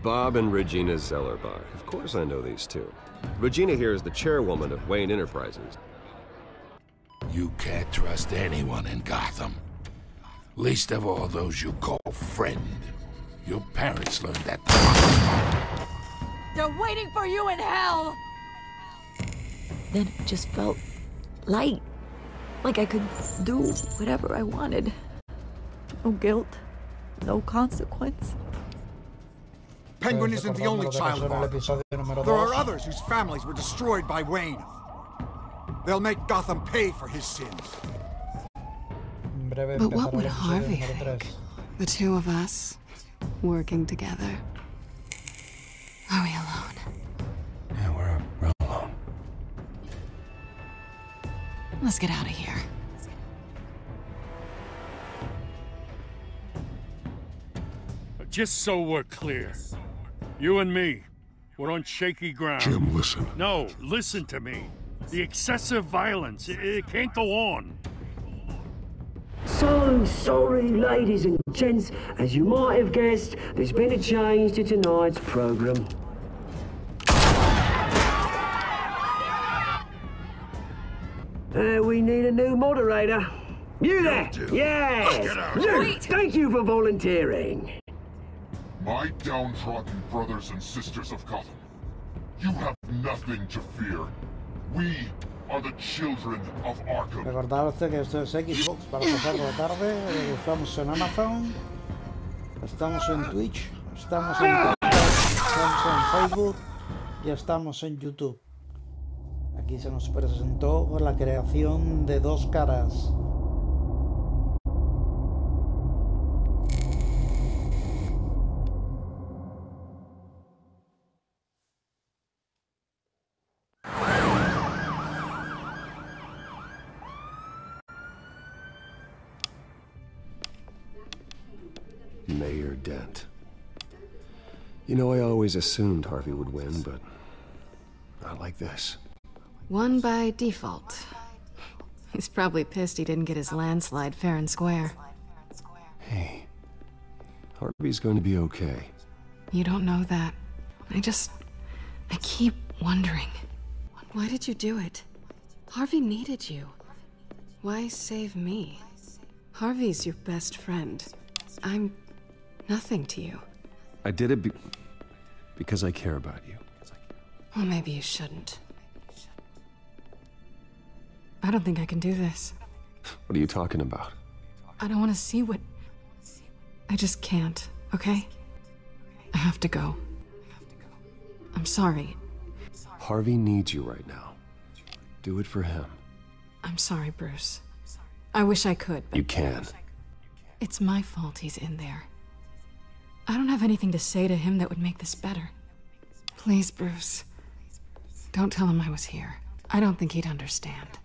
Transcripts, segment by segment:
Bob and Regina Zellerbach. Of course I know these two. Regina here is the chairwoman of Wayne Enterprises. You can't trust anyone in Gotham. Least of all those you call friend. Your parents learned that. They're waiting for you in hell! Then it just felt light. Like I could do whatever I wanted. No guilt, no consequence. Penguin isn't the only child of Arkham. There are others whose families were destroyed by Wayne. They'll make Gotham pay for his sins. But what would Harvey think? The two of us, working together. Are we alone? Yeah, we're alone. Let's get out of here. Just so we're clear, you and me, we're on shaky ground. Jim, listen. No, listen to me. The excessive violence, it can't go on. So sorry, ladies and gents. As you might have guessed, there's been a change to tonight's program. We need a new moderator. You there? Yes! Luke, thank you for volunteering. My downtrodden brothers and sisters of Gotham, you have nothing to fear. We are the children of Arkham. Recordad que esto es Xbox para pasar la tarde. Estamos en Amazon. Estamos en Twitch. Estamos en Facebook. Y estamos en YouTube. Aquí se nos presentó la creación de Dos Caras. Mayor Dent. You know, I always assumed Harvey would win, but not like this. Won by default. He's probably pissed he didn't get his landslide fair and square. Hey, Harvey's going to be okay. You don't know that. I keep wondering. Why did you do it? Harvey needed you. Why save me? Harvey's your best friend. I'm nothing to you. I did it because I care about you. Well, maybe you shouldn't. I don't think I can do this. What are you talking about? I don't want to see what... I just can't, okay? I have to go. I'm sorry. Harvey needs you right now. Do it for him. I'm sorry, Bruce. I wish I could, but... You can. It's my fault he's in there. I don't have anything to say to him that would make this better. Please, Bruce. Don't tell him I was here. I don't think he'd understand.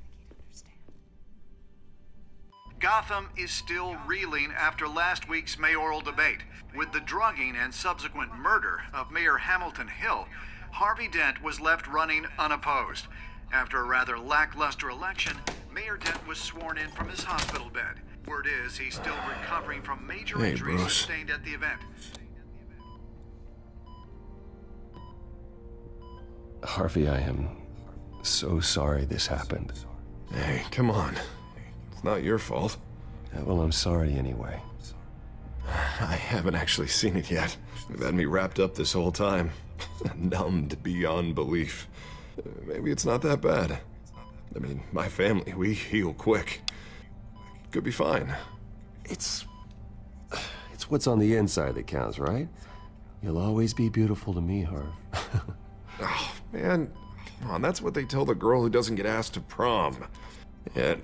Gotham is still reeling after last week's mayoral debate. With the drugging and subsequent murder of Mayor Hamilton Hill, Harvey Dent was left running unopposed. After a rather lackluster election, Mayor Dent was sworn in from his hospital bed. Word is he's still recovering from major injuries sustained at the event. Harvey, I am so sorry this happened. Hey, come on. It's not your fault. Yeah, well, I'm sorry anyway. I haven't actually seen it yet. They've had me wrapped up this whole time. Numbed beyond belief. Maybe it's not that bad. I mean, my family, we heal quick. Could be fine. It's what's on the inside that counts, right? You'll always be beautiful to me, Harv. Oh, man. Come on, that's what they tell the girl who doesn't get asked to prom. Yeah,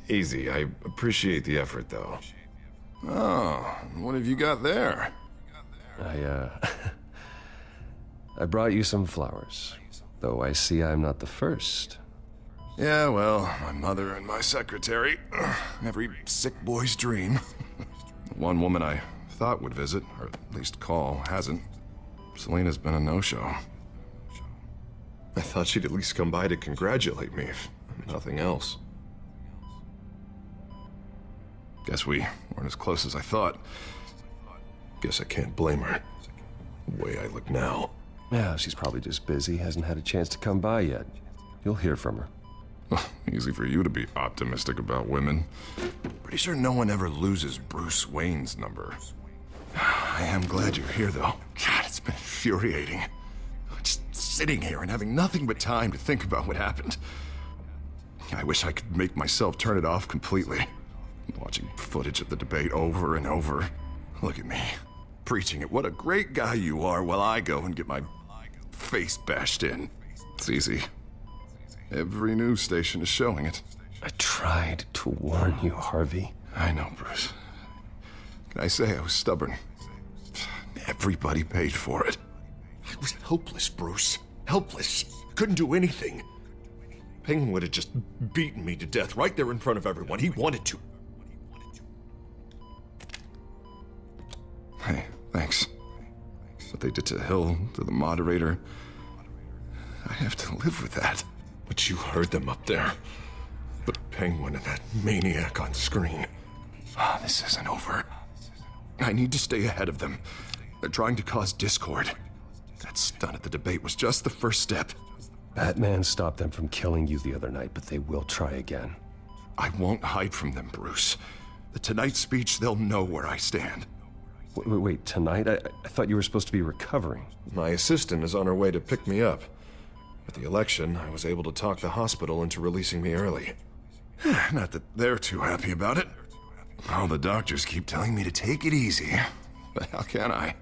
easy. I appreciate the effort, though. Oh, what have you got there? I brought you some flowers. Though I see I'm not the first. Yeah, well, my mother and my secretary. Every sick boy's dream. One woman I thought would visit, or at least call, hasn't. Selena's been a no-show. I thought she'd at least come by to congratulate me, if nothing else. Guess we weren't as close as I thought. Guess I can't blame her. the way I look now. Yeah, she's probably just busy, hasn't had a chance to come by yet. You'll hear from her. Easy for you to be optimistic about women. Pretty sure no one ever loses Bruce Wayne's number. I am glad you're here, though. God, it's been infuriating. Just sitting here and having nothing but time to think about what happened. I wish I could make myself turn it off completely. Watching footage of the debate over and over. Look at me, preaching at what a great guy you are while I go and get my face bashed in. It's easy. Every news station is showing it. I tried to warn you, Harvey. I know, Bruce. Can I say I was stubborn? Everybody paid for it. I was helpless, Bruce. Helpless. Couldn't do anything. Penguin would have just beaten me to death right there in front of everyone. He wanted to. Hey, thanks. What they did to Hill, to the moderator, I have to live with that. But you heard them up there. The Penguin and that maniac on screen. This isn't over. I need to stay ahead of them. They're trying to cause discord. That stunt at the debate was just the first step. Batman stopped them from killing you the other night, but they will try again. I won't hide from them, Bruce. The Tonight speech, they'll know where I stand. Wait, tonight? I thought you were supposed to be recovering. My assistant is on her way to pick me up. At the election, I was able to talk the hospital into releasing me early. Not that they're too happy about it. All the doctors keep telling me to take it easy. But how can I?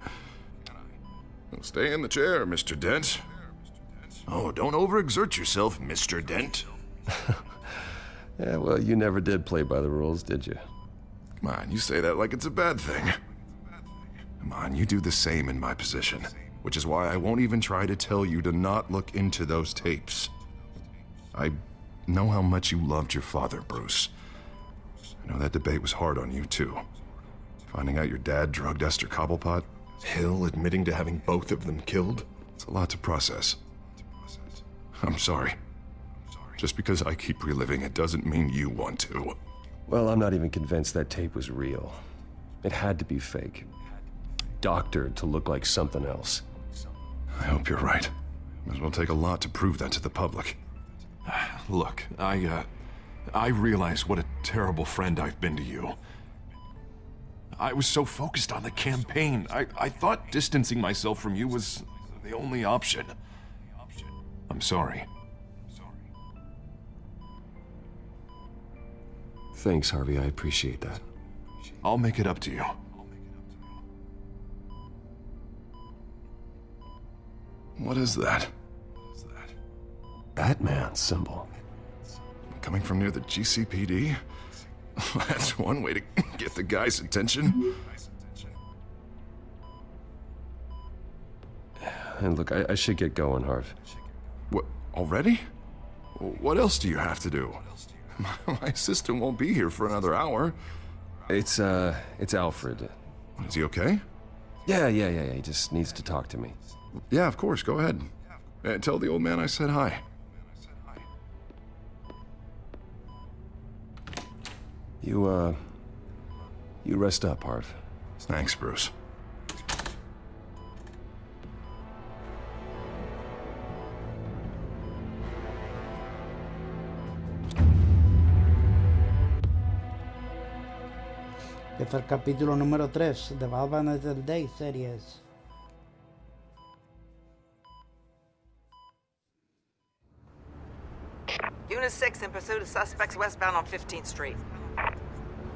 Stay in the chair, Mr. Dent. Oh, don't overexert yourself, Mr. Dent. Yeah, well, you never did play by the rules, did you? Come on, you say that like it's a bad thing. Come on, you do the same in my position. Which is why I won't even try to tell you to not look into those tapes. I know how much you loved your father, Bruce. I know that debate was hard on you, too. Finding out your dad drugged Esther Cobblepot, Hill admitting to having both of them killed. It's a lot to process. I'm sorry. Just because I keep reliving it doesn't mean you want to. Well, I'm not even convinced that tape was real. It had to be fake. Doctored to look like something else. I hope you're right. It will take a lot to prove that to the public. Look, I realize what a terrible friend I've been to you. I was so focused on the campaign. I thought distancing myself from you was the only option. I'm sorry. Thanks, Harvey. I appreciate that. I'll make it up to you. What is that? Batman symbol. Coming from near the GCPD? That's one way to get the guy's attention. And look, I should get going, Harv. What, already? What else do you have to do? My assistant won't be here for another hour. It's Alfred. Is he okay? Yeah, he just needs to talk to me. Yeah, of course, go ahead. Tell the old man I said hi. You rest up, Harv. Thanks, Bruce. Este es el capítulo número 3 de Batman Telltale Series. Unit 6 in pursuit of suspects westbound on 15th Street.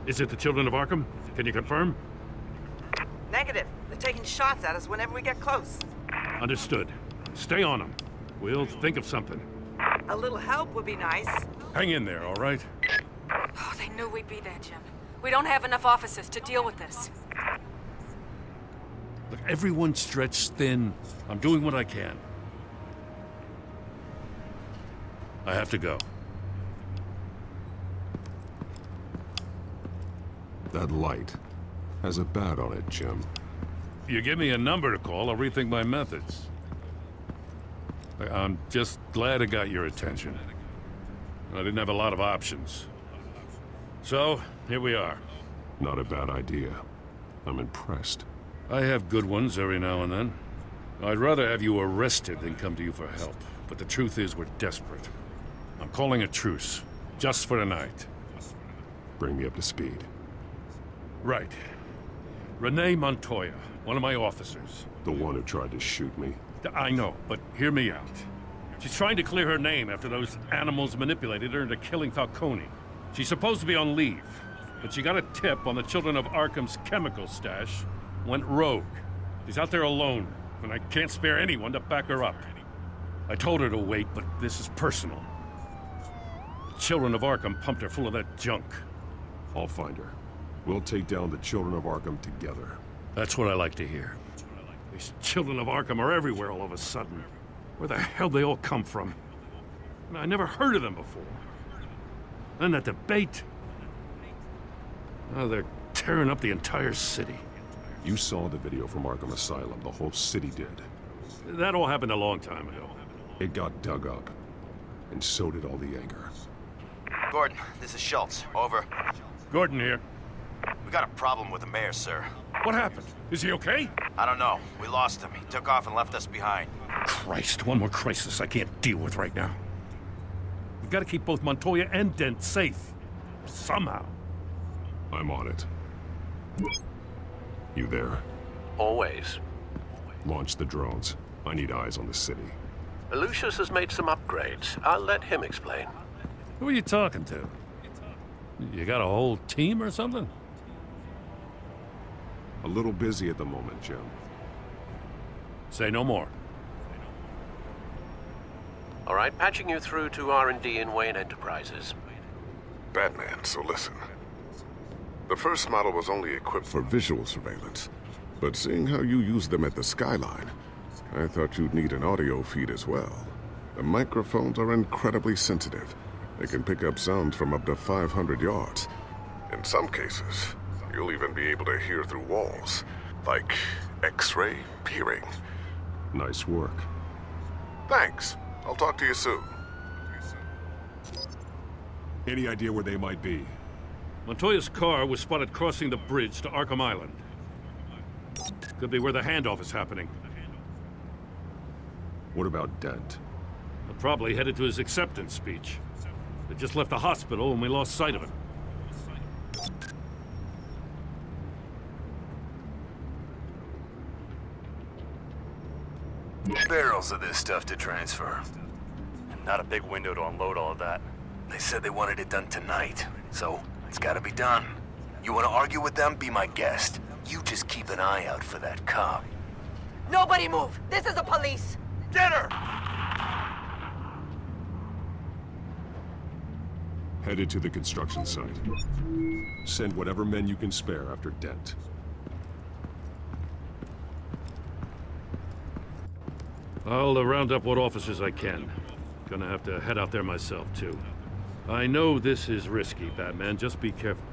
Is it the Children of Arkham? Can you confirm? Negative. They're taking shots at us whenever we get close. Understood. Stay on them. We'll think of something. A little help would be nice. Hang in there, all right? Oh, they knew we'd be there, Jim. We don't have enough officers to deal with this. Look, everyone's stretched thin. I'm doing what I can. I have to go. That light has a bat on it, Jim. You give me a number to call, I'll rethink my methods. I'm just glad it got your attention. I didn't have a lot of options. So, here we are. Not a bad idea. I'm impressed. I have good ones every now and then. I'd rather have you arrested than come to you for help. But the truth is, we're desperate. I'm calling a truce, just for tonight. Bring me up to speed. Right. Renee Montoya, one of my officers. The one who tried to shoot me? I know, but hear me out. She's trying to clear her name after those animals manipulated her into killing Falcone. She's supposed to be on leave, but she got a tip on the Children of Arkham's chemical stash, went rogue. She's out there alone, and I can't spare anyone to back her up. I told her to wait, but this is personal. The Children of Arkham pumped her full of that junk. I'll find her. We'll take down the Children of Arkham together. That's what I like to hear. These Children of Arkham are everywhere all of a sudden. Where the hell they all come from? I never heard of them before. Then that debate. Oh, they're tearing up the entire city. You saw the video from Arkham Asylum. The whole city did. That all happened a long time ago. It got dug up. And so did all the anger. Gordon, this is Schultz. Over. Gordon here. We got a problem with the mayor, sir. What happened? Is he okay? I don't know. We lost him. He took off and left us behind. Christ, one more crisis I can't deal with right now. We've got to keep both Montoya and Dent safe. Somehow. I'm on it. You there? Always. Launch the drones. I need eyes on the city. Lucius has made some upgrades. I'll let him explain. Who are you talking to? You got a whole team or something? A little busy at the moment, Jim. Say no more. All right, patching you through to R&D in Wayne Enterprises. Batman, so listen. The first model was only equipped for visual surveillance, but seeing how you use them at the Skyline, I thought you'd need an audio feed as well. The microphones are incredibly sensitive. They can pick up sounds from up to 500 yards. In some cases, you'll even be able to hear through walls, like X-ray peering. Nice work. Thanks. I'll talk to you soon. Any idea where they might be? Montoya's car was spotted crossing the bridge to Arkham Island. Could be where the handoff is happening. What about Dent? They're probably headed to his acceptance speech. They just left the hospital and we lost sight of him. Barrels of this stuff to transfer. And not a big window to unload all of that. They said they wanted it done tonight, so it's gotta be done. You wanna argue with them? Be my guest. You just keep an eye out for that cop. Nobody move! This is the police! Get her! Headed to the construction site. Send whatever men you can spare after Dent. I'll round up what officers I can. Gonna have to head out there myself, too. I know this is risky, Batman. Just be careful.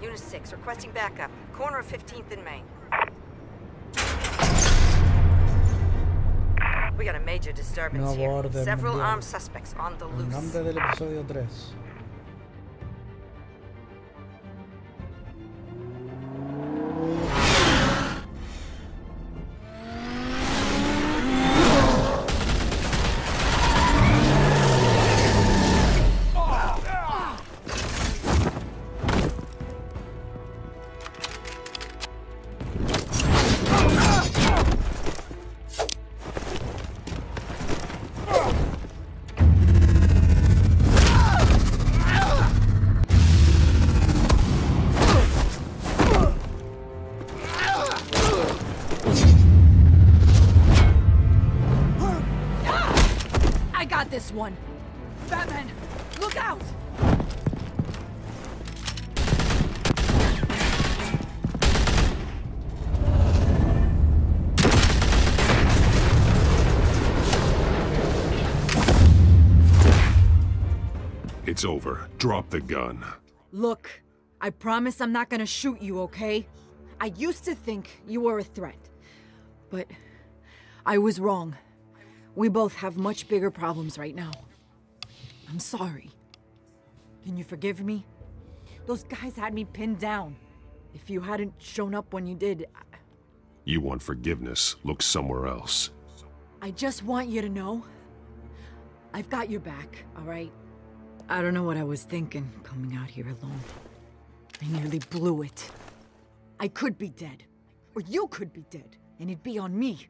Unit 6, requesting backup. Corner of 15th and Main. We got a major disturbance here. Several armed suspects on the loose. Nombre del episodio 3. This one. Batman, look out! It's over. Drop the gun. Look, I promise I'm not gonna shoot you, okay? I used to think you were a threat, but I was wrong. We both have much bigger problems right now. I'm sorry. Can you forgive me? Those guys had me pinned down. If you hadn't shown up when you did, You want forgiveness, look somewhere else. I just want you to know, I've got your back, all right? I don't know what I was thinking, coming out here alone. I nearly blew it. I could be dead, or you could be dead, and it'd be on me.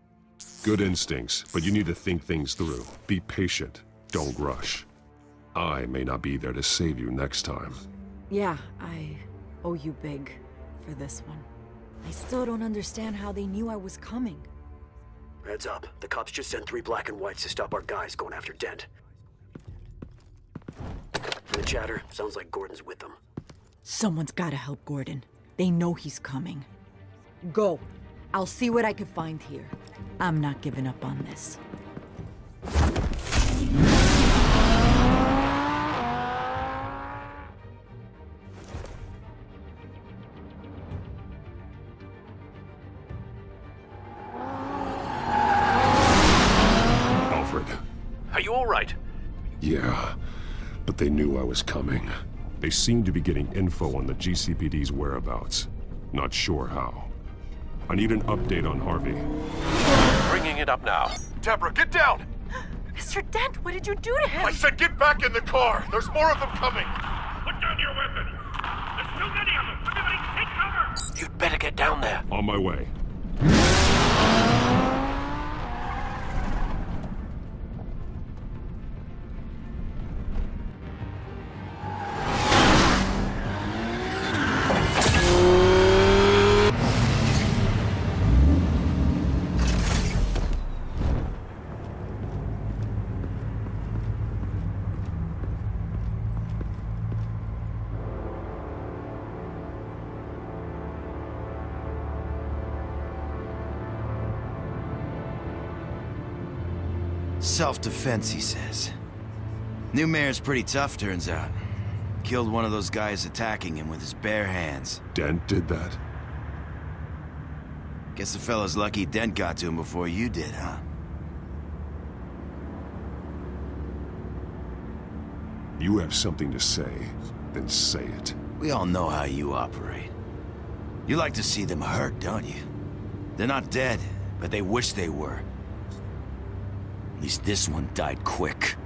Good instincts, but you need to think things through. Be patient, don't rush. I may not be there to save you next time. Yeah, I owe you big for this one. I still don't understand how they knew I was coming. Heads up. The cops just sent 3 black and whites to stop our guys going after Dent. From the chatter, sounds like Gordon's with them. Someone's gotta help Gordon. They know he's coming. Go. I'll see what I can find here. I'm not giving up on this. Alfred. Are you all right? Yeah, but they knew I was coming. They seem to be getting info on the GCPD's whereabouts. Not sure how. I need an update on Harvey. Bringing it up now. Deborah, get down! Mr. Dent, what did you do to him? I said get back in the car! There's more of them coming! Put down your weapon! There's too many of them! Everybody take cover! You'd better get down there. On my way. Self-defense, he says. New mayor's pretty tough, turns out. Killed one of those guys attacking him with his bare hands. Dent did that? Guess the fella's lucky Dent got to him before you did, huh? You have something to say, then say it. We all know how you operate. You like to see them hurt, don't you? They're not dead, but they wish they were. At least this one died quick.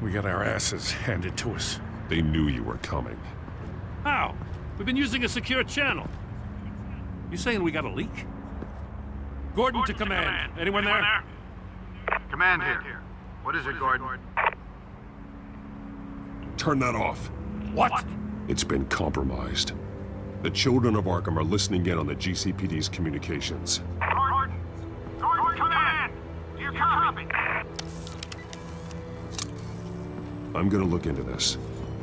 We got our asses handed to us. They knew you were coming. How? We've been using a secure channel. You saying we got a leak? Gordon to command. Anyone there? Command here. What is it, Gordon? Turn that off. What? It's been compromised. The children of Arkham are listening in on the GCPD's communications. Gordon, command! Do you copy? I'm gonna look into this.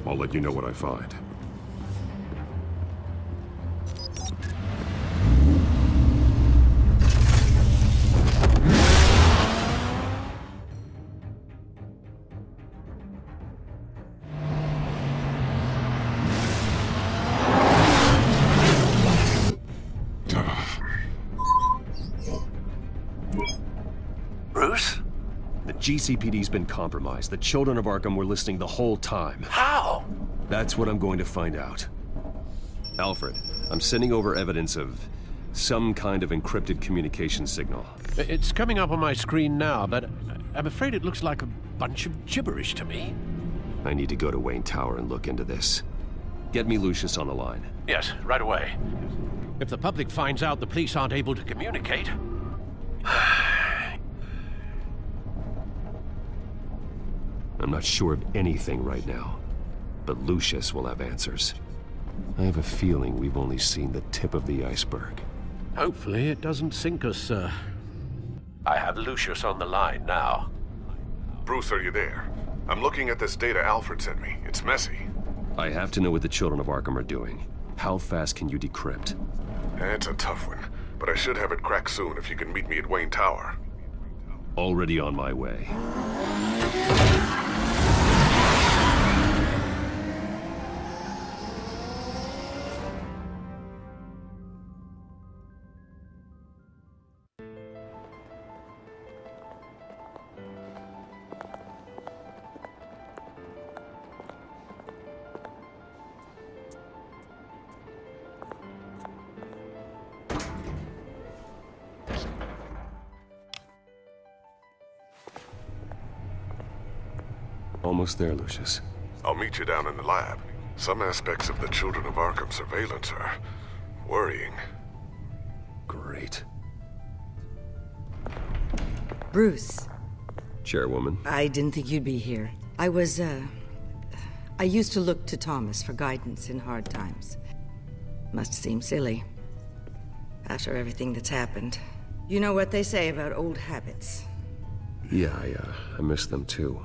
I'll let you know what I find. Bruce? The GCPD's been compromised. The children of Arkham were listening the whole time. How? That's what I'm going to find out. Alfred, I'm sending over evidence of some kind of encrypted communication signal. It's coming up on my screen now, but I'm afraid it looks like a bunch of gibberish to me. I need to go to Wayne Tower and look into this. Get me Lucius on the line. Yes, right away. If the public finds out the police aren't able to communicate... I'm not sure of anything right now, but Lucius will have answers. I have a feeling we've only seen the tip of the iceberg. Hopefully it doesn't sink us, sir. I have Lucius on the line now. Bruce, are you there? I'm looking at this data Alfred sent me. It's messy. I have to know what the children of Arkham are doing. How fast can you decrypt? It's a tough one, but I should have it cracked soon if you can meet me at Wayne Tower. Already on my way. almost there, Lucius. I'll meet you down in the lab. Some aspects of the Children of Arkham surveillance are worrying. Great. Bruce. Chairwoman. I didn't think you'd be here. I used to look to Thomas for guidance in hard times. Must seem silly. After everything that's happened. You know what they say about old habits. Yeah, I miss them too.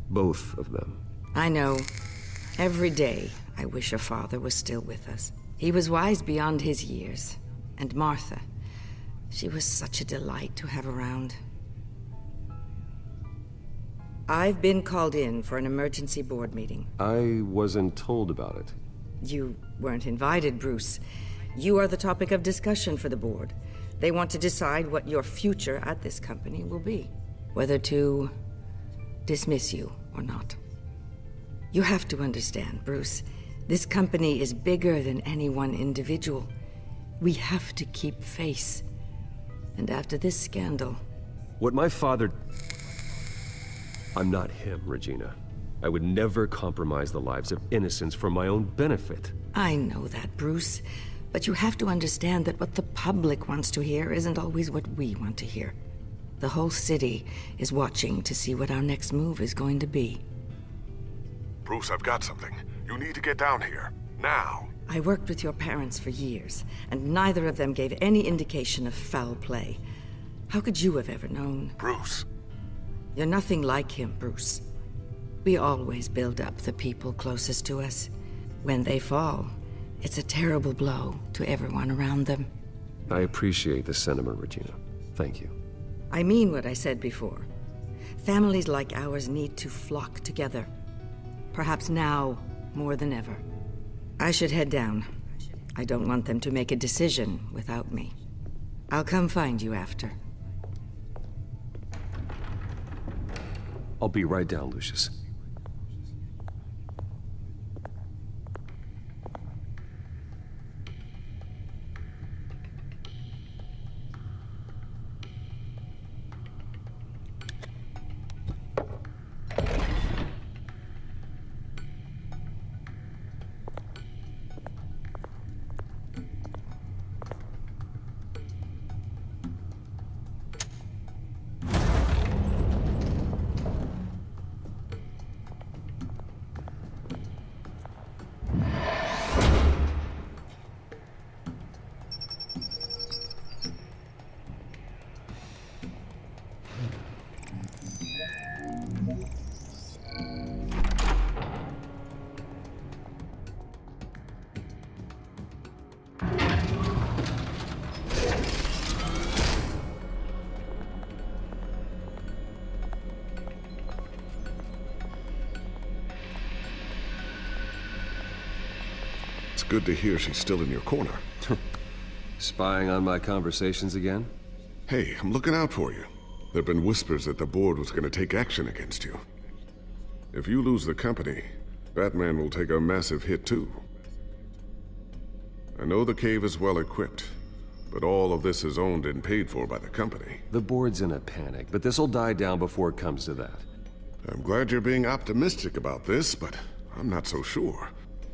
Both of them. I know. Every day, I wish your father was still with us. He was wise beyond his years. And Martha, she was such a delight to have around. I've been called in for an emergency board meeting. I wasn't told about it. You weren't invited, Bruce. You are the topic of discussion for the board. They want to decide what your future at this company will be. Whether to dismiss you or not. You have to understand, Bruce. This company is bigger than any one individual. We have to keep face. And after this scandal... What my father... I'm not him, Regina. I would never compromise the lives of innocents for my own benefit. I know that, Bruce. But you have to understand that what the public wants to hear isn't always what we want to hear. The whole city is watching to see what our next move is going to be. Bruce, I've got something. You need to get down here. Now. I worked with your parents for years, and neither of them gave any indication of foul play. How could you have ever known? Bruce. You're nothing like him, Bruce. We always build up the people closest to us. When they fall, it's a terrible blow to everyone around them. I appreciate the sentiment, Regina. Thank you. I mean what I said before. Families like ours need to flock together. Perhaps now more than ever. I should head down. I don't want them to make a decision without me. I'll come find you after. I'll be right down, Lucius. Good to hear she's still in your corner. Spying on my conversations again? Hey, I'm looking out for you. There've been whispers that the board was going to take action against you. If you lose the company, Batman will take a massive hit too. I know the cave is well equipped, but all of this is owned and paid for by the company. The board's in a panic, but this'll die down before it comes to that. I'm glad you're being optimistic about this, but I'm not so sure.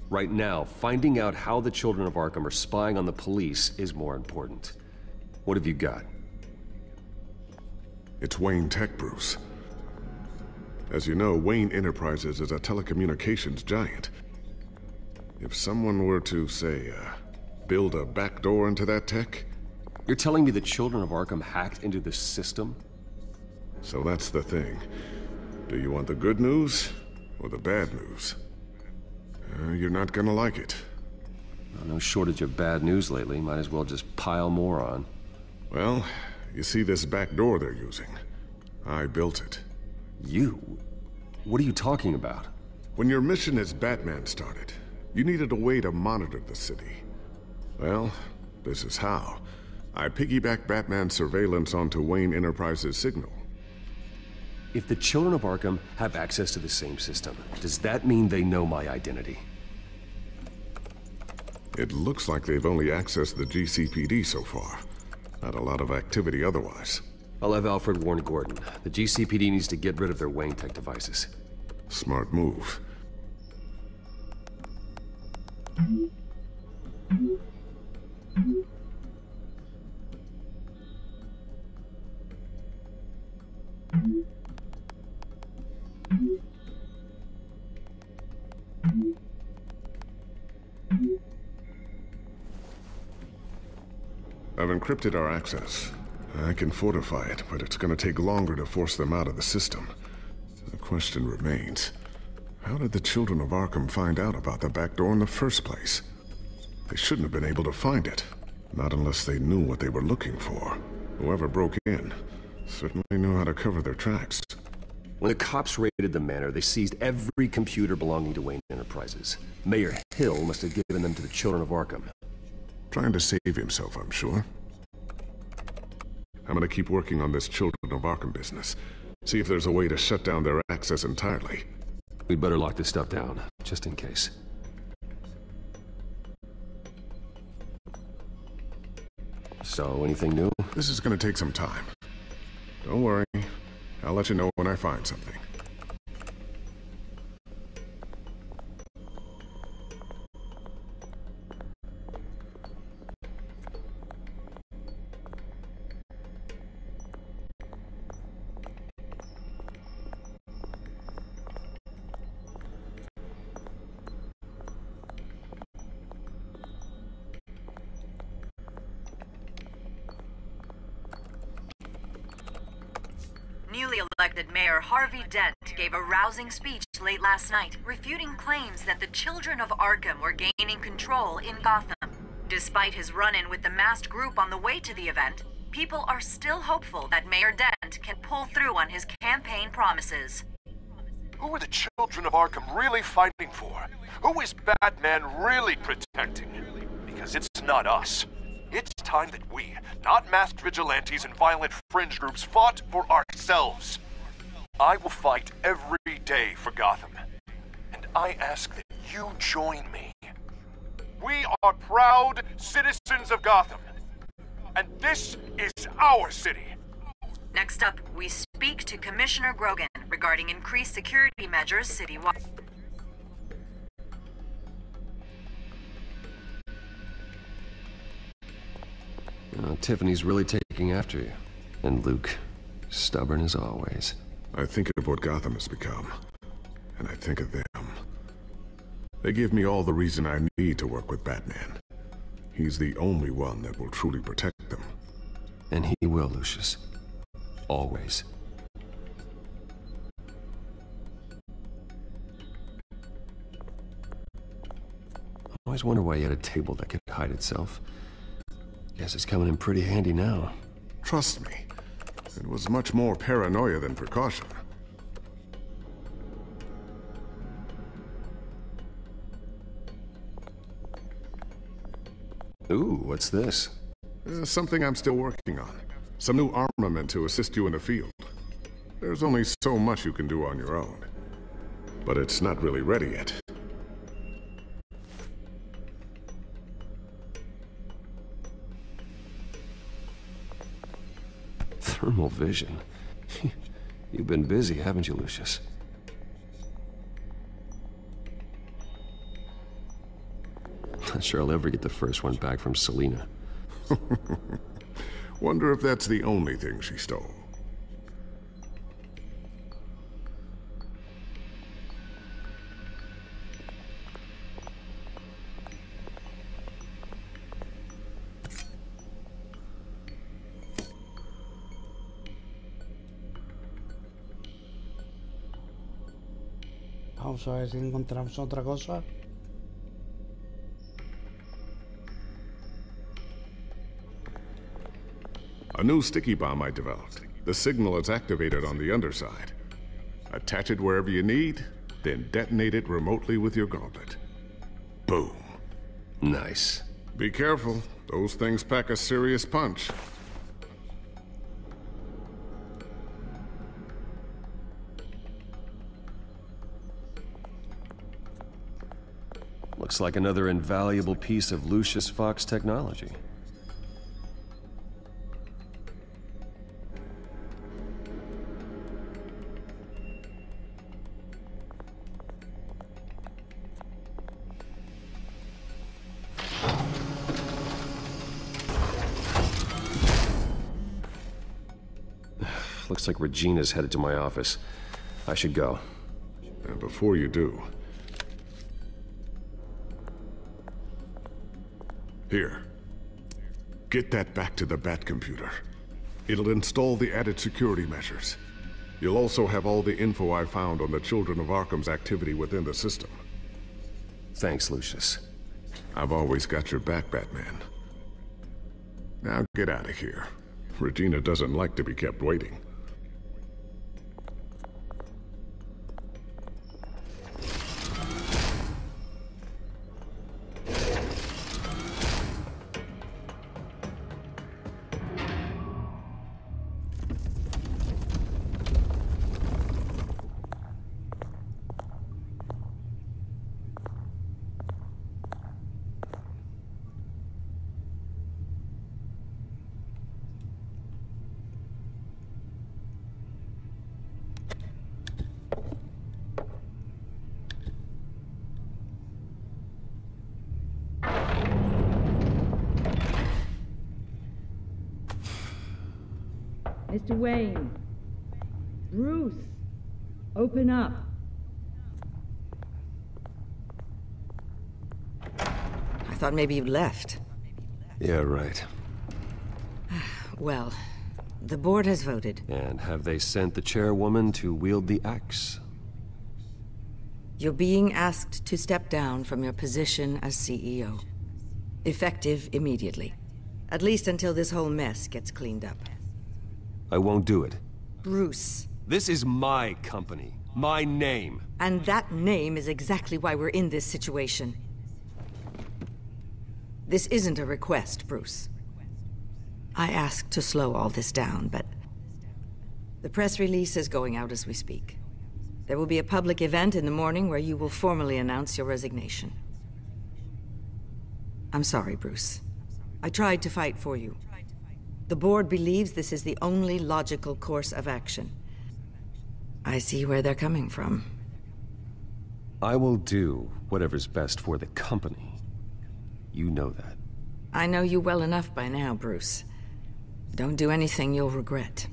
Right now, finding out how the Children of Arkham are spying on the police is more important. What have you got? It's Wayne Tech, Bruce. As you know, Wayne Enterprises is a telecommunications giant. If someone were to, say, build a backdoor into that tech... You're telling me the Children of Arkham hacked into this system? So that's the thing. Do you want the good news or the bad news? You're not gonna like it. No shortage of bad news lately. Might as well just pile more on. Well, you see this back door they're using? I built it. You? What are you talking about? When your mission as Batman started, you needed a way to monitor the city. Well, this is how. I piggybacked Batman's surveillance onto Wayne Enterprises' signal. If the Children of Arkham have access to the same system, does that mean they know my identity? It looks like they've only accessed the GCPD so far. Not a lot of activity otherwise. I'll have Alfred warn Gordon. The GCPD needs to get rid of their Wayne Tech devices. Smart move. I've encrypted our access. I can fortify it, but it's gonna take longer to force them out of the system. The question remains, how did the children of Arkham find out about the back door in the first place? They shouldn't have been able to find it. Not unless they knew what they were looking for. Whoever broke in certainly knew how to cover their tracks. When the cops raided the manor, they seized every computer belonging to Wayne Enterprises. Mayor Hill must have given them to the children of Arkham. Trying to save himself, I'm sure. I'm gonna keep working on this Children of Arkham business. See if there's a way to shut down their access entirely. We'd better lock this stuff down, just in case. So, anything new? This is gonna take some time. Don't worry. I'll let you know when I find something. Newly elected Mayor Harvey Dent gave a rousing speech late last night, refuting claims that the children of Arkham were gaining control in Gotham. Despite his run-in with the masked group on the way to the event, people are still hopeful that Mayor Dent can pull through on his campaign promises. Who are the children of Arkham really fighting for? Who is Batman really protecting? Because it's not us. It's time that we, not masked vigilantes and violent fringe groups, fought for ourselves. I will fight every day for Gotham. And I ask that you join me. We are proud citizens of Gotham. And this is our city. Next up, we speak to Commissioner Grogan regarding increased security measures citywide. Tiffany's really taking after you. And Luke, stubborn as always. I think of what Gotham has become, and I think of them. They give me all the reason I need to work with Batman. He's the only one that will truly protect them. And he will, Lucius. Always. I always wonder why he had a table that could hide itself. Guess it's coming in pretty handy now. Trust me, it was much more paranoia than precaution. Ooh, what's this? Something I'm still working on. Some new armament to assist you in the field. There's only so much you can do on your own. But it's not really ready yet. Thermal vision. You've been busy, haven't you, Lucius? Not sure I'll ever get the first one back from Selina. Wonder if that's the only thing she stole. Vamos a ver si encontramos otra cosa. A new sticky bomb I developed. The signal is activated on the underside. Attach it wherever you need, then detonate it remotely with your gauntlet. Boom. Nice. Be careful. Those things pack a serious punch. Looks like another invaluable piece of Lucius Fox technology. Looks like Regina's headed to my office. I should go. And before you do... Here. Get that back to the Bat computer. It'll install the added security measures. You'll also have all the info I found on the Children of Arkham's activity within the system. Thanks, Lucius. I've always got your back, Batman. Now get out of here. Regina doesn't like to be kept waiting. Mr. Wayne. Bruce. Open up. I thought maybe you'd left. Yeah, right. Well, the board has voted. And have they sent the chairwoman to wield the axe? You're being asked to step down from your position as CEO. Effective immediately. At least until this whole mess gets cleaned up. I won't do it. Bruce. This is my company. My name. And that name is exactly why we're in this situation. This isn't a request, Bruce. I asked to slow all this down, but... the press release is going out as we speak. There will be a public event in the morning where you will formally announce your resignation. I'm sorry, Bruce. I tried to fight for you. The board believes this is the only logical course of action. I see where they're coming from. I will do whatever's best for the company. You know that. I know you well enough by now, Bruce. Don't do anything you'll regret.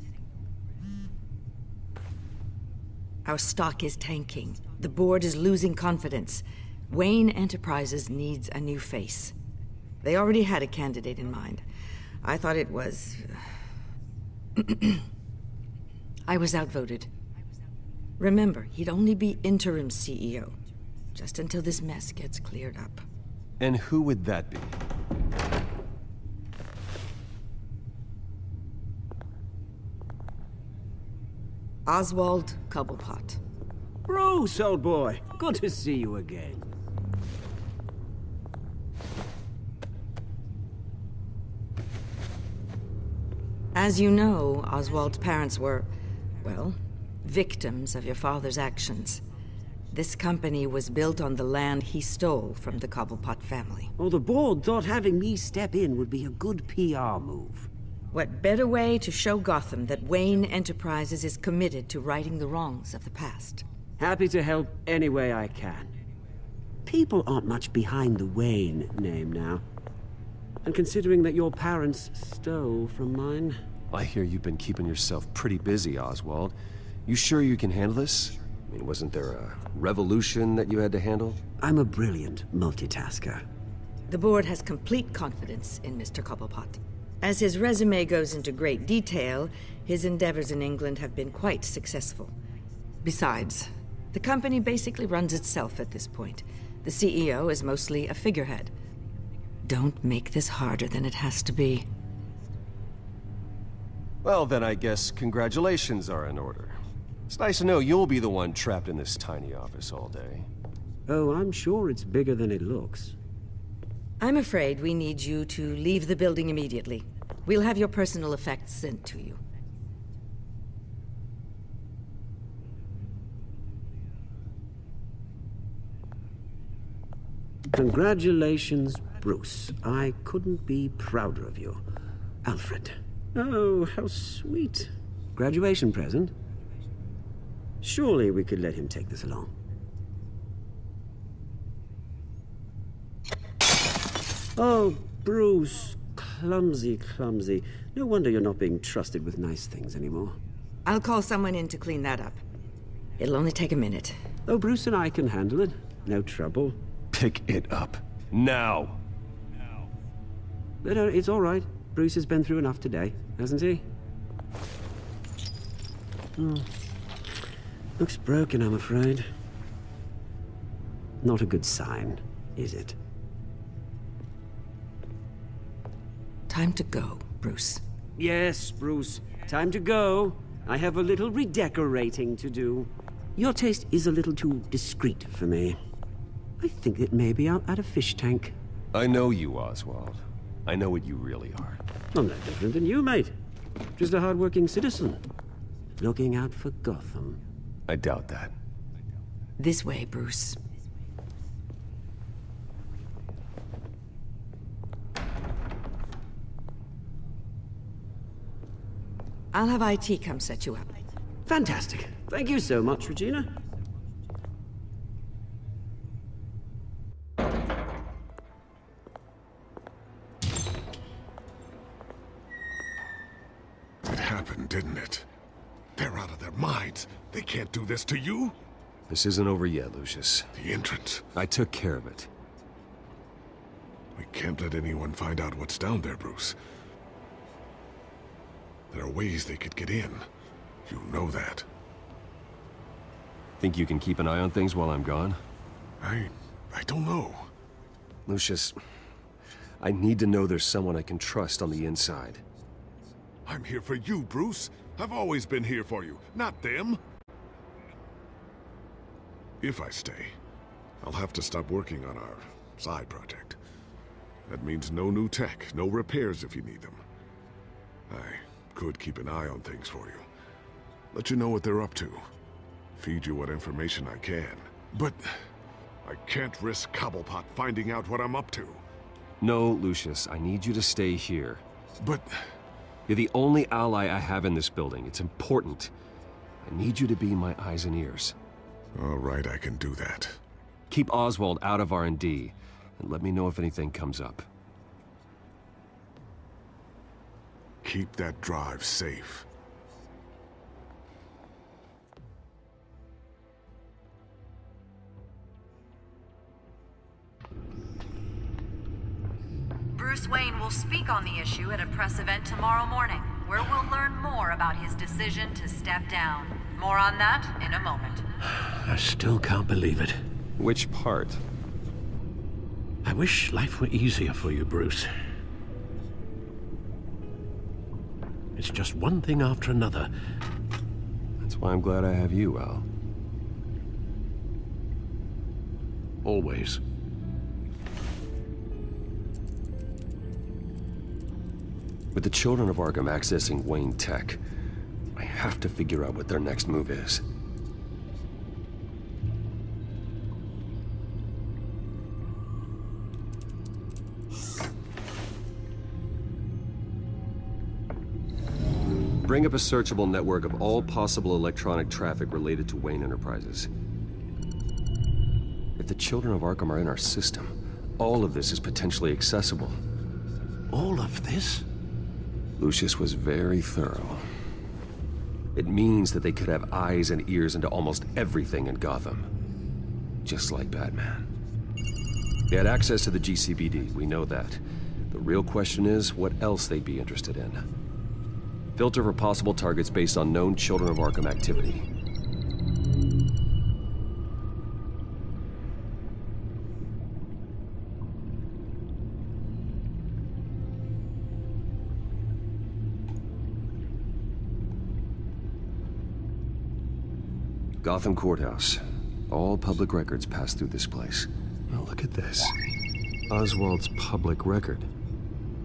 Our stock is tanking. The board is losing confidence. Wayne Enterprises needs a new face. They already had a candidate in mind. I thought it was... I was outvoted. Remember, he'd only be interim CEO, just until this mess gets cleared up. And who would that be? Oswald Cobblepot. Bruce, old boy. Good to see you again. As you know, Oswald's parents were, well, victims of your father's actions. This company was built on the land he stole from the Cobblepot family. Well, the board thought having me step in would be a good PR move. What better way to show Gotham that Wayne Enterprises is committed to righting the wrongs of the past? Happy to help any way I can. People aren't much behind the Wayne name now. And considering that your parents stole from mine... I hear you've been keeping yourself pretty busy, Oswald. You sure you can handle this? I mean, wasn't there a revolution that you had to handle? I'm a brilliant multitasker. The board has complete confidence in Mr. Cobblepot. As his resume goes into great detail, his endeavors in England have been quite successful. Besides, the company basically runs itself at this point. The CEO is mostly a figurehead. Don't make this harder than it has to be. Well, then I guess congratulations are in order. It's nice to know you'll be the one trapped in this tiny office all day. Oh, I'm sure it's bigger than it looks. I'm afraid we need you to leave the building immediately. We'll have your personal effects sent to you. Congratulations, Bruce. I couldn't be prouder of you. Alfred. Oh, how sweet. Graduation present? Surely we could let him take this along. Oh, Bruce. Clumsy, clumsy. No wonder you're not being trusted with nice things anymore. I'll call someone in to clean that up. It'll only take a minute. Oh, Bruce and I can handle it. No trouble. Pick it up. Now! But it's all right. Bruce has been through enough today, hasn't he? Looks broken, I'm afraid. Not a good sign, is it? Time to go, Bruce. Yes, Bruce. Time to go. I have a little redecorating to do. Your taste is a little too discreet for me. I think that maybe I'll add a fish tank. I know you, Oswald. I know what you really are. I'm no different than you, mate. Just a hard-working citizen. Looking out for Gotham. I doubt that. This way, Bruce. I'll have IT come set you up. Fantastic. Thank you so much, Regina. It happened, didn't it? They're out of their minds. They can't do this to you. This isn't over yet, Lucius. The entrance. I took care of it. We can't let anyone find out what's down there, Bruce. There are ways they could get in. You know that. Think you can keep an eye on things while I'm gone? I don't know. Lucius, I need to know there's someone I can trust on the inside. I'm here for you, Bruce. I've always been here for you, not them. If I stay, I'll have to stop working on our side project. That means no new tech, no repairs if you need them. I could keep an eye on things for you. Let you know what they're up to. Feed you what information I can. But I can't risk Cobblepot finding out what I'm up to. No, Lucius, I need you to stay here. But you're the only ally I have in this building. It's important. I need you to be my eyes and ears. All right, I can do that. Keep Oswald out of R&D, and let me know if anything comes up. Keep that drive safe. Bruce Wayne will speak on the issue at a press event tomorrow morning, where we'll learn more about his decision to step down. More on that in a moment. I still can't believe it. Which part? I wish life were easier for you, Bruce. It's just one thing after another. That's why I'm glad I have you, Al. Always. With the children of Arkham accessing Wayne Tech, I have to figure out what their next move is. Bring up a searchable network of all possible electronic traffic related to Wayne Enterprises. If the children of Arkham are in our system, all of this is potentially accessible. All of this? Lucius was very thorough. It means that they could have eyes and ears into almost everything in Gotham. Just like Batman. They had access to the GCPD, we know that. The real question is, what else they'd be interested in. Filter for possible targets based on known Children of Arkham activity. Gotham Courthouse. All public records pass through this place. Now look at this. Oswald's public record.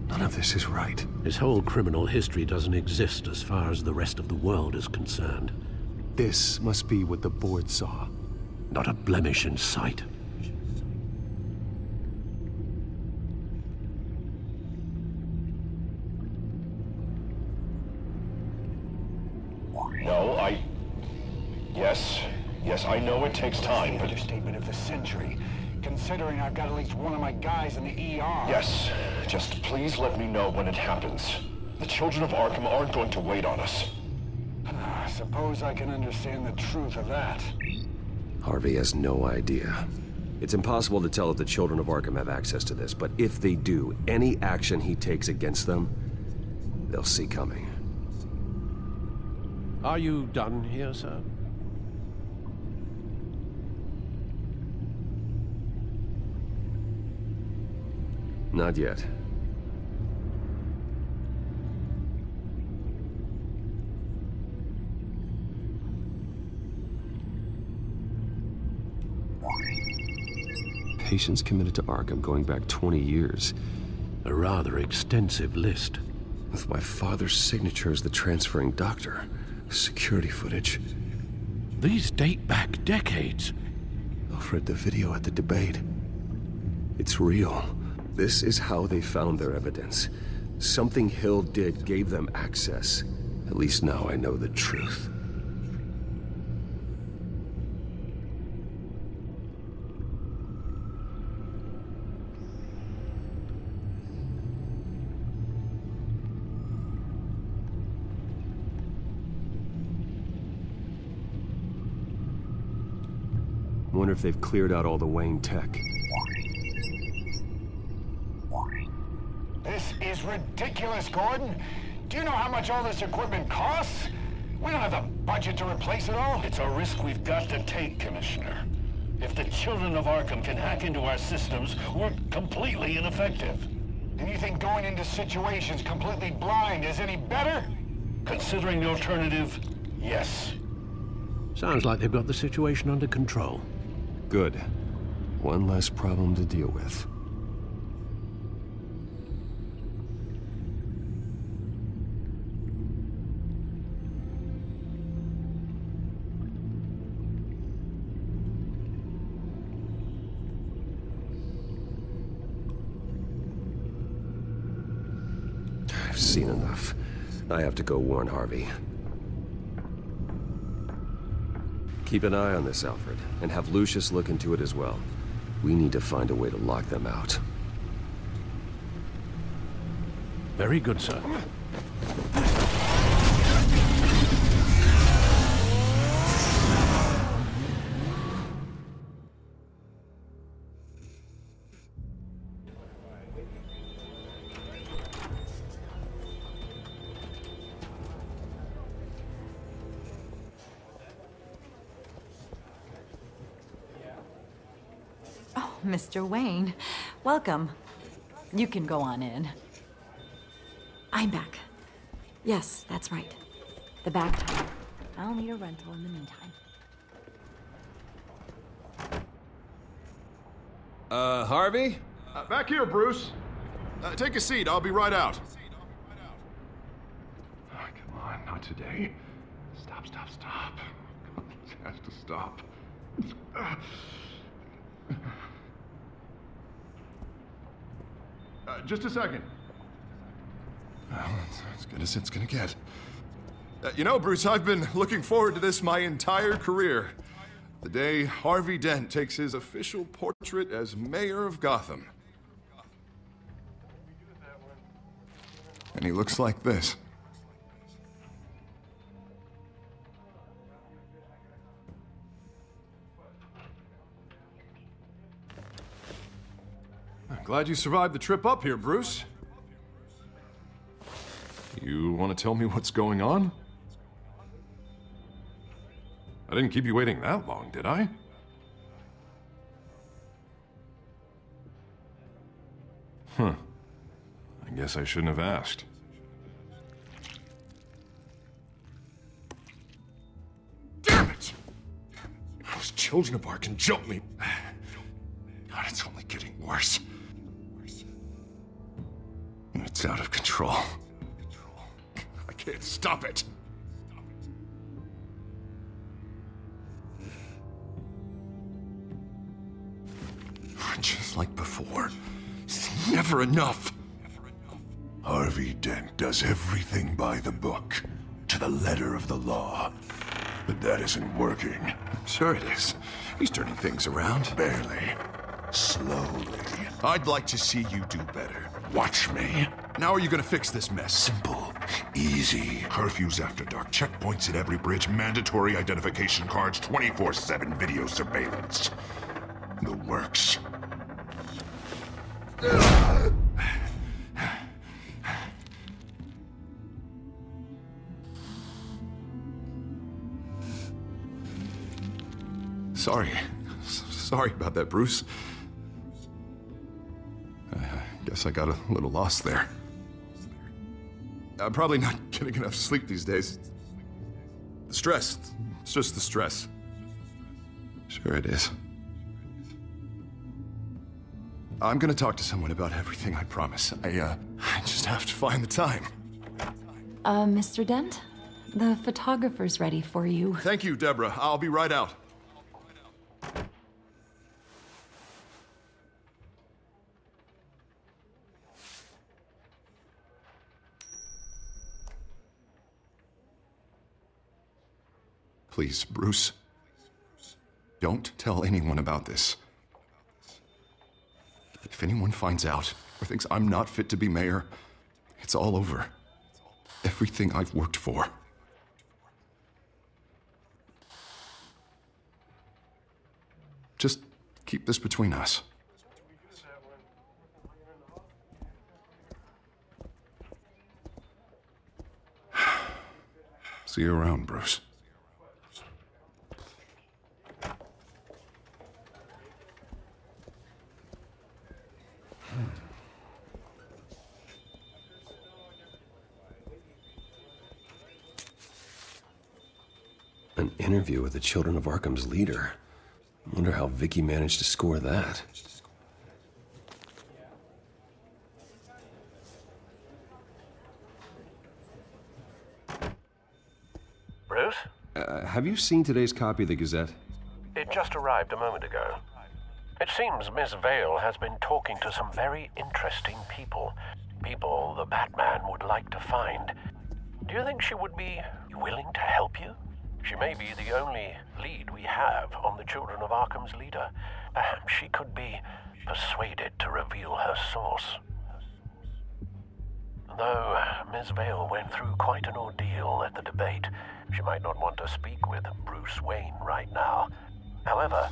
None of this is right. His whole criminal history doesn't exist as far as the rest of the world is concerned. This must be what the board saw. Not a blemish in sight. No, Yes, I know it takes time, but... Understatement of the century, considering I've got at least one of my guys in the ER. Yes, just please let me know when it happens. The children of Arkham aren't going to wait on us. suppose I can understand the truth of that. Harvey has no idea. It's impossible to tell if the children of Arkham have access to this, but if they do, any action he takes against them, they'll see coming. Are you done here, sir? Not yet. Patients committed to Arkham going back 20 years. A rather extensive list. With my father's signature as the transferring doctor. Security footage. These date back decades. Alfred, the video at the debate. It's real. This is how they found their evidence. Something Hill did gave them access. At least now I know the truth. Wonder if they've cleared out all the Wayne tech. This is ridiculous, Gordon. Do you know how much all this equipment costs? We don't have the budget to replace it all. It's a risk we've got to take, Commissioner. If the children of Arkham can hack into our systems, we're completely ineffective. And you think going into situations completely blind is any better? Considering the alternative, yes. Sounds like they've got the situation under control. Good. One less problem to deal with. I've seen enough. I have to go warn Harvey. Keep an eye on this, Alfred, and have Lucius look into it as well. We need to find a way to lock them out. Very good, sir. Mr. Wayne, welcome. You can go on in. I'm back. Yes, that's right. The back tire. I'll need a rental in the meantime. Harvey? Back here, Bruce. Take a seat. I'll be right out. Oh, come on, not today. Stop. This has to stop. Just a second. Well, that's as good as it's gonna get. You know, Bruce, I've been looking forward to this my entire career. The day Harvey Dent takes his official portrait as mayor of Gotham. And he looks like this. I'm glad you survived the trip up here, Bruce. You want to tell me what's going on? I didn't keep you waiting that long, did I? Huh. I guess I shouldn't have asked. Damn it! Those children of Arkham jumped me. God, it's only getting worse. It's out of control. I can't stop it. Just like before. It's never enough. Harvey Dent does everything by the book, to the letter of the law. But that isn't working. Sure it is. He's turning things around. Barely. Slowly. I'd like to see you do better. Watch me. Now are you gonna fix this mess? Simple. Easy. Curfews after dark, checkpoints at every bridge, mandatory identification cards, 24/7 video surveillance. The works. Sorry about that, Bruce. I guess I got a little lost there. I'm probably not getting enough sleep these days. The stress. It's just the stress. Sure it is. I'm gonna talk to someone about everything, I promise. I just have to find the time. Mr. Dent? The photographer's ready for you. Thank you, Deborah. I'll be right out. Please, Bruce, don't tell anyone about this. If anyone finds out or thinks I'm not fit to be mayor, it's all over. Everything I've worked for. Just keep this between us. See you around, Bruce. An interview with the Children of Arkham's leader. I wonder how Vicky managed to score that. Bruce? Have you seen today's copy of the Gazette? It just arrived a moment ago. It seems Miss Vale has been talking to some very interesting people. People the Batman would like to find. Do you think she would be willing to help you? She may be the only lead we have on the Children of Arkham's leader. Perhaps she could be persuaded to reveal her source. Though Ms. Vale went through quite an ordeal at the debate, she might not want to speak with Bruce Wayne right now. However,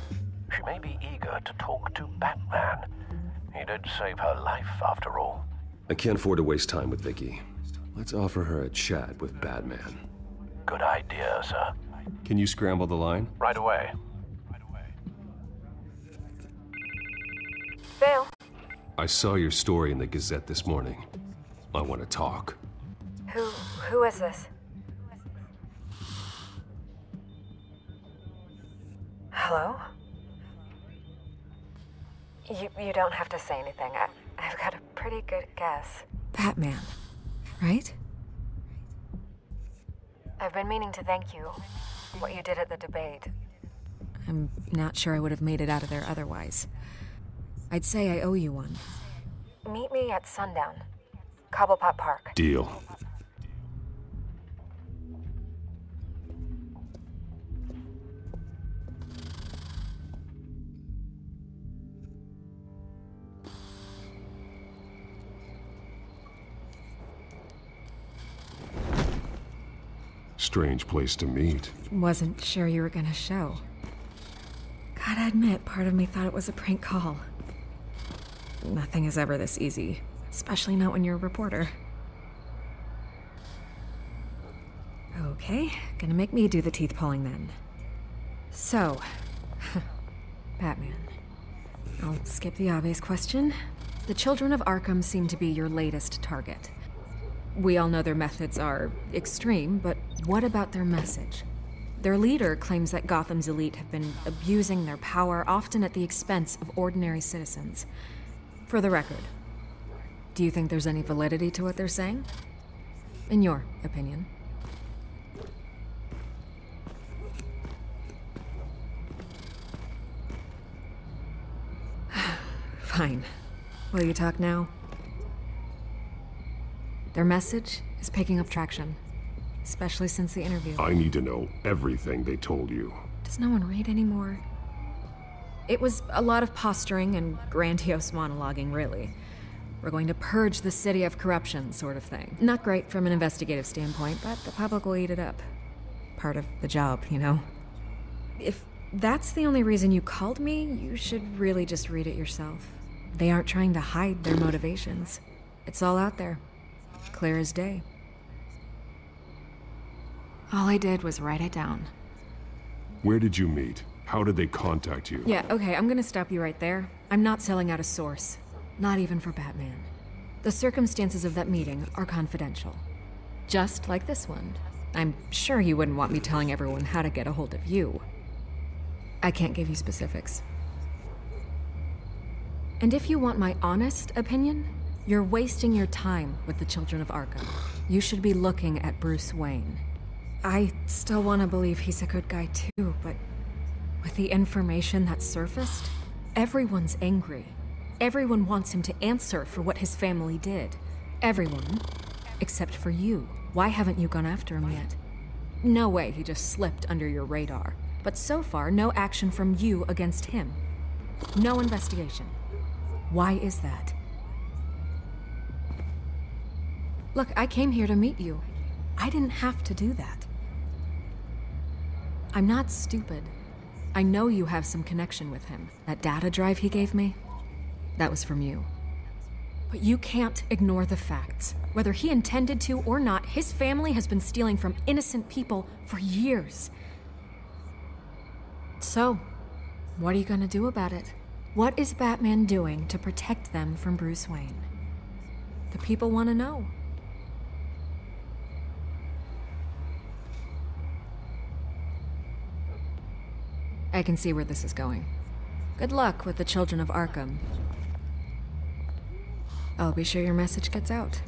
she may be eager to talk to Batman. He did save her life, after all. I can't afford to waste time with Vicky. Let's offer her a chat with Batman. Good idea, sir. Can you scramble the line? Right away. Vale. I saw your story in the Gazette this morning. I want to talk. Who is this? Hello? You don't have to say anything. I've got a pretty good guess. Batman, right? I've been meaning to thank you. What you did at the debate. I'm not sure I would have made it out of there otherwise. I'd say I owe you one. Meet me at sundown. Cobblepot Park. Deal. Strange place to meet. Wasn't sure you were gonna show. Gotta admit, part of me thought it was a prank call. Nothing is ever this easy, especially not when you're a reporter. Okay, gonna make me do the teeth pulling then. So, Batman. I'll skip the obvious question. The Children of Arkham seem to be your latest target. We all know their methods are extreme, but what about their message? Their leader claims that Gotham's elite have been abusing their power, often at the expense of ordinary citizens. For the record, do you think there's any validity to what they're saying? In your opinion? Fine. Will you talk now? Their message is picking up traction, especially since the interview. I need to know everything they told you. Does no one read anymore? It was a lot of posturing and grandiose monologuing, really. We're going to purge the city of corruption, sort of thing. Not great from an investigative standpoint, but the public will eat it up. Part of the job, you know? If that's the only reason you called me, you should really just read it yourself. They aren't trying to hide their motivations. It's all out there. Clear as day. All I did was write it down. Where did you meet? How did they contact you? Yeah, okay, I'm gonna stop you right there. I'm not selling out a source. Not even for Batman. The circumstances of that meeting are confidential. Just like this one. I'm sure you wouldn't want me telling everyone how to get a hold of you. I can't give you specifics. And if you want my honest opinion, you're wasting your time with the Children of Arkham. You should be looking at Bruce Wayne. I still want to believe he's a good guy too, but with the information that surfaced, everyone's angry. Everyone wants him to answer for what his family did. Everyone, except for you. Why haven't you gone after him yet? No way he just slipped under your radar. But so far, no action from you against him. No investigation. Why is that? Look, I came here to meet you. I didn't have to do that. I'm not stupid. I know you have some connection with him. That data drive he gave me, that was from you. But you can't ignore the facts. Whether he intended to or not, his family has been stealing from innocent people for years. So, what are you gonna do about it? What is Batman doing to protect them from Bruce Wayne? The people want to know. I can see where this is going. Good luck with the Children of Arkham. I'll be sure your message gets out.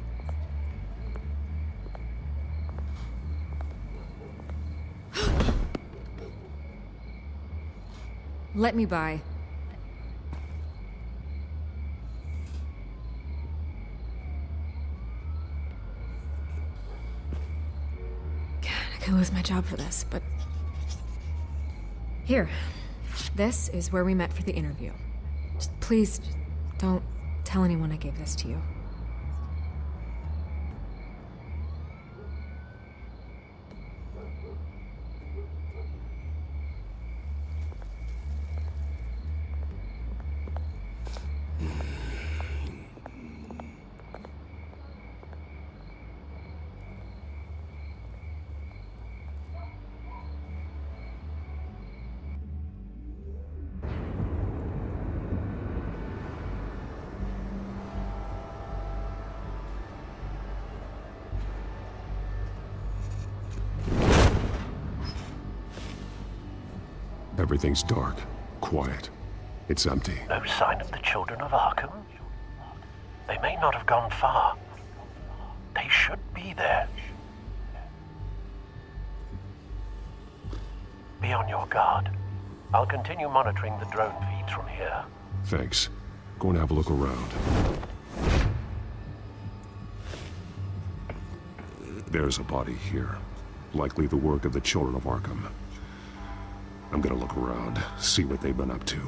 Let me by. God, I could lose my job for this, but... Here. This is where we met for the interview. Just please, don't tell anyone I gave this to you. Everything's dark, quiet. It's empty. No sign of the Children of Arkham? They may not have gone far. They should be there. Be on your guard. I'll continue monitoring the drone feeds from here. Thanks. Going to have a look around. There's a body here. Likely the work of the Children of Arkham. I'm gonna look around, see what they've been up to.